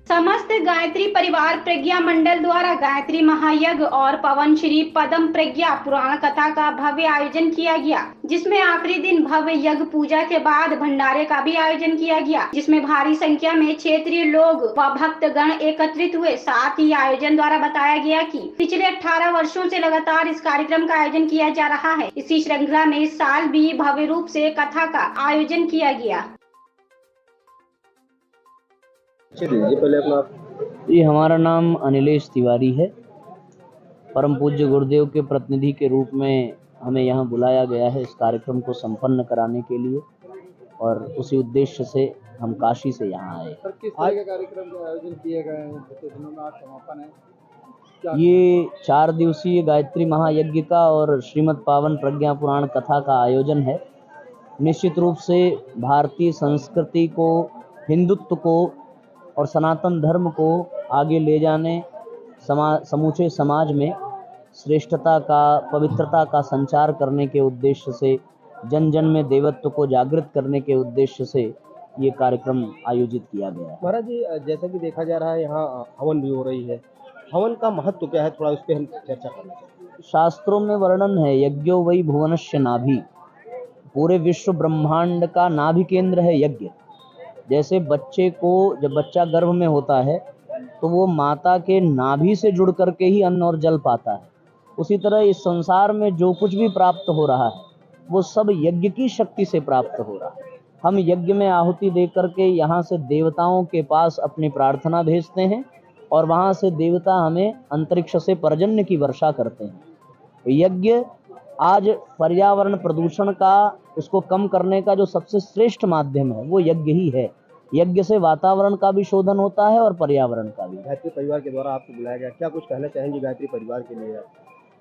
समस्त गायत्री परिवार प्रज्ञा मंडल द्वारा गायत्री महायज्ञ और पवन श्री पदम प्रज्ञा पुराण कथा का भव्य आयोजन किया गया, जिसमें आखिरी दिन भव्य यज्ञ पूजा के बाद भंडारे का भी आयोजन किया गया, जिसमें भारी संख्या में क्षेत्रीय लोग व भक्तगण एकत्रित हुए। साथ ही आयोजन द्वारा बताया गया कि पिछले 18 वर्षों से लगातार इस कार्यक्रम का आयोजन किया जा रहा है। इसी श्रृंखला में इस साल भी भव्य रूप से कथा का आयोजन किया गया। पहले अपना जी, हमारा नाम अनिलेश तिवारी है। परम पूज्य गुरुदेव के प्रतिनिधि के रूप में हमें यहाँ बुलाया गया है इस कार्यक्रम को संपन्न कराने के लिए, और उसी उद्देश्य से हम काशी से यहाँ आए। सर, किस तरह के कार्यक्रम का आयोजन किए गए हैं? कितने दिनों में आज समापन है? ये 4 दिवसीय गायत्री महायज्ञ का और श्रीमद् पावन प्रज्ञा पुराण कथा का आयोजन है। निश्चित रूप से भारतीय संस्कृति को, हिंदुत्व को और सनातन धर्म को आगे ले जाने, समूचे समाज में श्रेष्ठता का, पवित्रता का संचार करने के उद्देश्य से, जन जन में देवत्व को जागृत करने के उद्देश्य से ये कार्यक्रम आयोजित किया गया है। महाराज जी, जैसा कि देखा जा रहा है यहाँ हवन भी हो रही है। हवन का महत्व क्या है, थोड़ा उस पर हम चर्चा करना चाहते हैं। शास्त्रों में वर्णन है, यज्ञो वै भुवनस्य नाभि, पूरे विश्व ब्रह्मांड का नाभि केंद्र है यज्ञ। जैसे बच्चे को, जब बच्चा गर्भ में होता है तो वो माता के नाभि से जुड़ करके ही अन्न और जल पाता है, उसी तरह इस संसार में जो कुछ भी प्राप्त हो रहा है वो सब यज्ञ की शक्ति से प्राप्त हो रहा है। हम यज्ञ में आहुति दे करके यहाँ से देवताओं के पास अपनी प्रार्थना भेजते हैं और वहाँ से देवता हमें अंतरिक्ष से पर्जन्य की वर्षा करते हैं। यज्ञ आज पर्यावरण प्रदूषण का, उसको कम करने का जो सबसे श्रेष्ठ माध्यम है वो यज्ञ ही है। यज्ञ से वातावरण का भी शोधन होता है और पर्यावरण का भी। गायत्री परिवार के द्वारा आपको बुलाया गया, क्या कुछ कहना चाहेंगे गायत्री परिवार के लिए?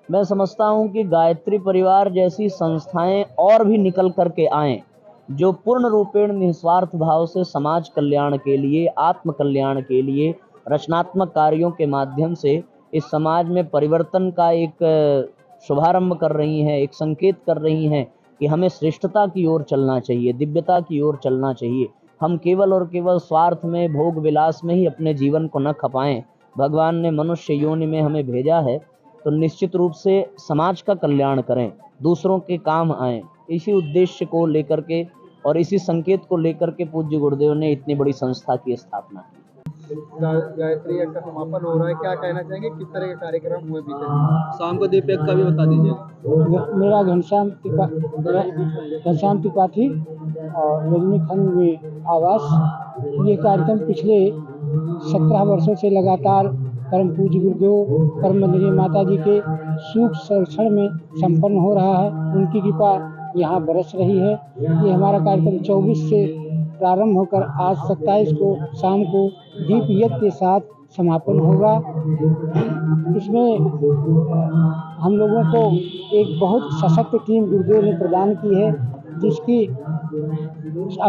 मैं समझता हूँ कि गायत्री परिवार जैसी संस्थाएं और भी निकल करके आएं, जो पूर्ण रूपेण निस्वार्थ भाव से समाज कल्याण के लिए, आत्म कल्याण के लिए रचनात्मक कार्यों के माध्यम से इस समाज में परिवर्तन का एक शुभारंभ कर रही हैं, एक संकेत कर रही हैं कि हमें श्रेष्ठता की ओर चलना चाहिए, दिव्यता की ओर चलना चाहिए। हम केवल और केवल स्वार्थ में, भोग विलास में ही अपने जीवन को न खपाएं। भगवान ने मनुष्य योनि में हमें भेजा है तो निश्चित रूप से समाज का कल्याण करें, दूसरों के काम आएं। इसी उद्देश्य को लेकर के और इसी संकेत को लेकर के पूज्य गुरुदेव ने इतनी बड़ी संस्था की स्थापना की। गायत्री यज्ञ का समापन हो रहा है, क्या कहना चाहेंगे, किस तरह के कार्यक्रम हुए बीते? शाम को दीप यज्ञ का भी बता दीजिए। मेरा घनश्याम त्रिपाठी और रजनीखंड में आवास। ये कार्यक्रम पिछले 17 वर्षों से लगातार परम पूज्य गुरुदेव परम वंदनीय माता जी के सुख संरक्षण में संपन्न हो रहा है। उनकी कृपा यहाँ बरस रही है। ये हमारा कार्यक्रम 24 से प्रारंभ होकर आज 27 को शाम को दीप यज्ञ के साथ समापन होगा। इसमें हम लोगों को एक बहुत सशक्त टीम गुरुदेव ने प्रदान की है, जिसकी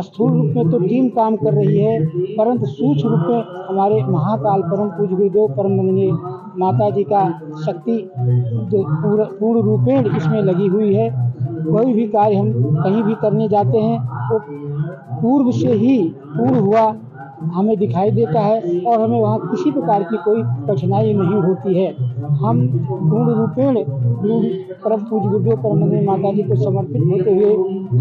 स्थूल रूप में तो टीम काम कर रही है, परंतु सूक्ष्म रूप में हमारे महाकाल परम पूज्य गुरुदेव परम वंदनीय माता जी का शक्ति जो पूर्ण रूपेण इसमें लगी हुई है। कोई भी कार्य हम कहीं भी करने जाते हैं वो पूर्व से ही पूर्ण हुआ हमें दिखाई देता है और हमें वहाँ किसी प्रकार की कोई कठिनाई नहीं होती है। हम पूर्ण रूपेण परम पूज्य गुरुदेव परम वंदनीय माता जी को समर्पित होते हुए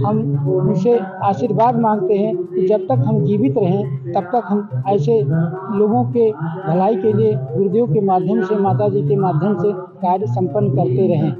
हम उनसे आशीर्वाद मांगते हैं कि जब तक हम जीवित रहें तब तक हम ऐसे लोगों के भलाई के लिए गुरुदेव के माध्यम से, माता जी के माध्यम से कार्य संपन्न करते रहें।